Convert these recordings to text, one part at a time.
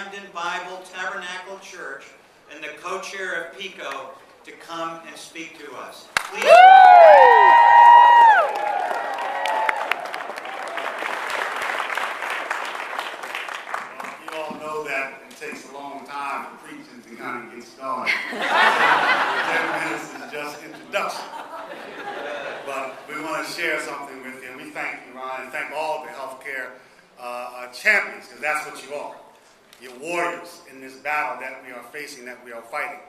Camden Bible Tabernacle Church and the co-chair of PICO to come and speak to us. Please. You all know that it takes a long time for preaching to kind of get started. 10 minutes is just introduction. But we want to share something with you. We thank you, Ryan, and thank all of the healthcare champions, because that's what you are. You're warriors in this battle that we are facing, that we are fighting.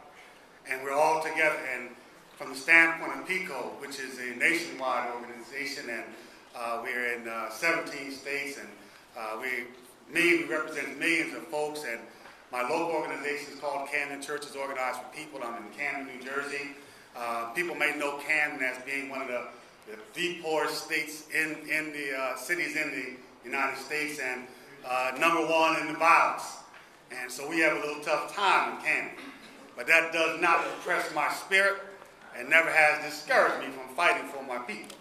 And we're all together. And from the standpoint of PICO, which is a nationwide organization, and we're in 17 states, and we represent millions of folks. And my local organization is called Camden Churches Organized for People. I'm in Camden, New Jersey. People may know Camden as being one of the poorest states in the cities in the United States, and number one in the violence. And so we have a little tough time in Camden. But that does not depress my spirit and never has discouraged me from fighting for my people.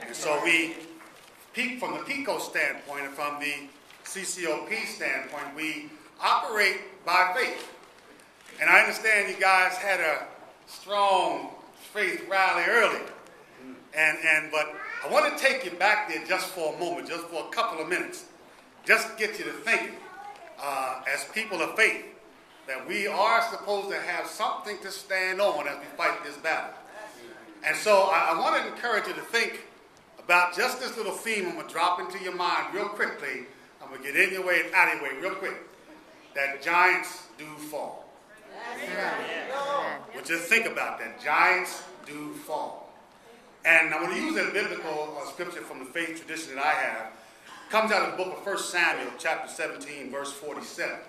And so from the PICO standpoint and from the CCOP standpoint, we operate by faith. And I understand you guys had a strong faith rally earlier. But I want to take you back there just for a moment, just for a couple of minutes, just to get you to thinking, as people of faith, that we are supposed to have something to stand on as we fight this battle. And so I want to encourage you to think about just this little theme I'm going to drop into your mind real quickly. I'm going to get in your way and out of your way real quick. That giants do fall. Well, just think about that. Giants do fall. And I'm going to use a biblical scripture from the faith tradition that I have. It comes out of the book of 1 Samuel, chapter 17, verse 47.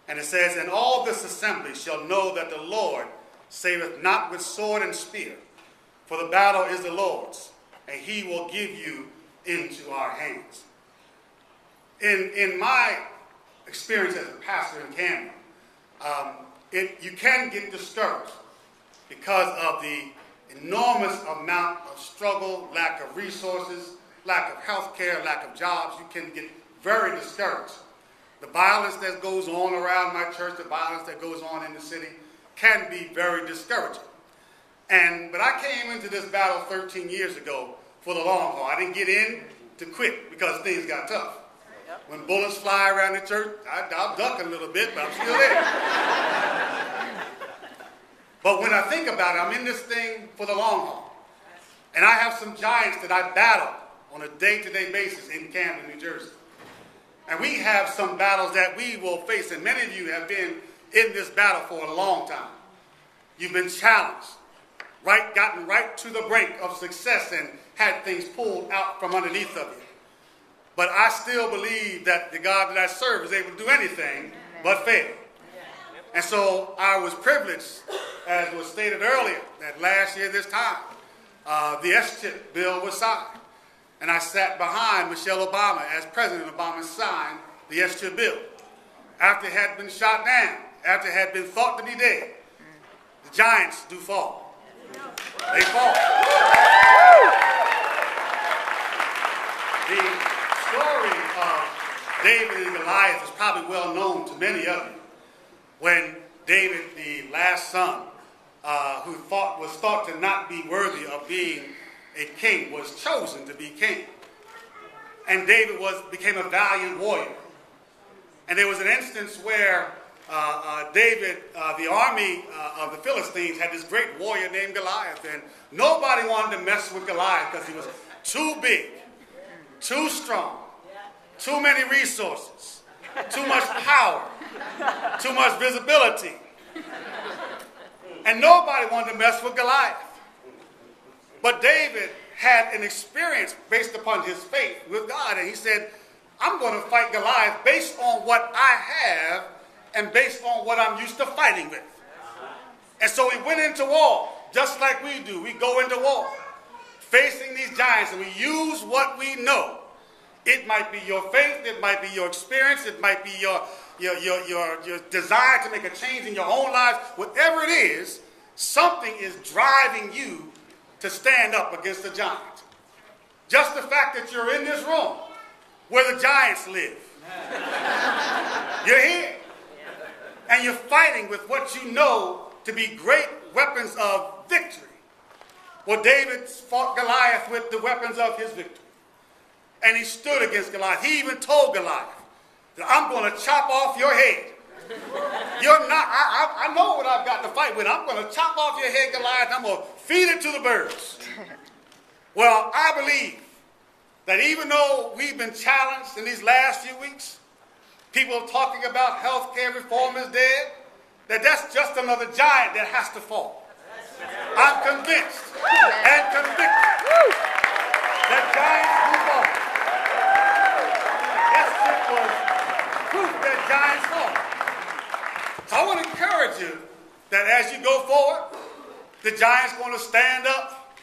And it says, "And all this assembly shall know that the Lord saveth not with sword and spear, for the battle is the Lord's, and he will give you into our hands." In my experience as a pastor in Camden, you can get discouraged because of the enormous amount of struggle, lack of resources, lack of health care, lack of jobs. You can get very discouraged. The violence that goes on around my church, the violence that goes on in the city, can be very discouraging. But I came into this battle 13 years ago for the long haul. I didn't get in to quit because things got tough. When bullets fly around the church, I'll duck a little bit, but I'm still there. But when I think about it, I'm in this thing for the long haul. And I have some giants that I battle on a day-to-day basis in Camden, New Jersey. And we have some battles that we will face, and many of you have been in this battle for a long time. You've been challenged, gotten right to the brink of success and had things pulled out from underneath of you. But I still believe that the God that I serve is able to do anything but fail. And so I was privileged, as was stated earlier, that last year this time, the S-chip bill was signed. And I sat behind Michelle Obama as President Obama signed the S-chip bill. After it had been shot down, after it had been thought to be dead, the giants do fall. They fall. The story of David and Goliath is probably well known to many of you. When David, the last son, who was thought to not be worthy of being a king, was chosen to be king. And David became a valiant warrior. And there was an instance where David, the army of the Philistines, had this great warrior named Goliath. And nobody wanted to mess with Goliath because he was too big, too strong, too many resources, too much power, too much visibility. And nobody wanted to mess with Goliath. But David had an experience based upon his faith with God. And he said, I'm going to fight Goliath based on what I have and based on what I'm used to fighting with. And so he went into war, just like we do. We go into war, facing these giants, and we use what we know. It might be your faith, it might be your experience, it might be your desire to make a change in your own lives. Whatever it is, something is driving you to stand up against the giant. Just the fact that you're in this room where the giants live. You're here. and you're fighting with what you know to be great weapons of victory. Well, David fought Goliath with the weapons of his victory. And he stood against Goliath. He even told Goliath that I'm going to chop off your head. You're not, I know what I've got to fight with. I'm going to chop off your head, Goliath. I'm going to feed it to the birds. Well, I believe that even though we've been challenged in these last few weeks, people talking about health care reform is dead, that's just another giant that has to fall. I'm convinced and convicted that giants do fall. Yesterday was proof that giants fall. So I want to encourage you that as you go forward, the giant's going to stand up.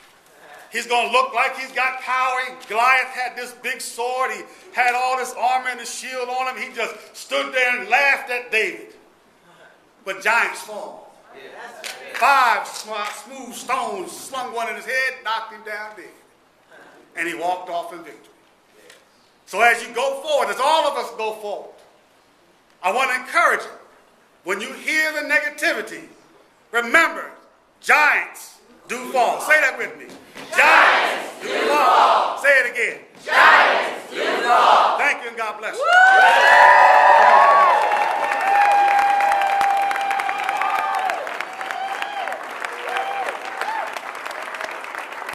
He's going to look like he's got power. Goliath had this big sword. He had all this armor and the shield on him. He just stood there and laughed at David. But giants fall. 5 smooth stones slung one in his head, knocked him down dead. And he walked off in victory. So as you go forward, as all of us go forward, I want to encourage you. When you hear the negativity, remember, giants do fall. Say that with me. Giants do fall. Say it again. Giants do fall. Thank you and God bless you.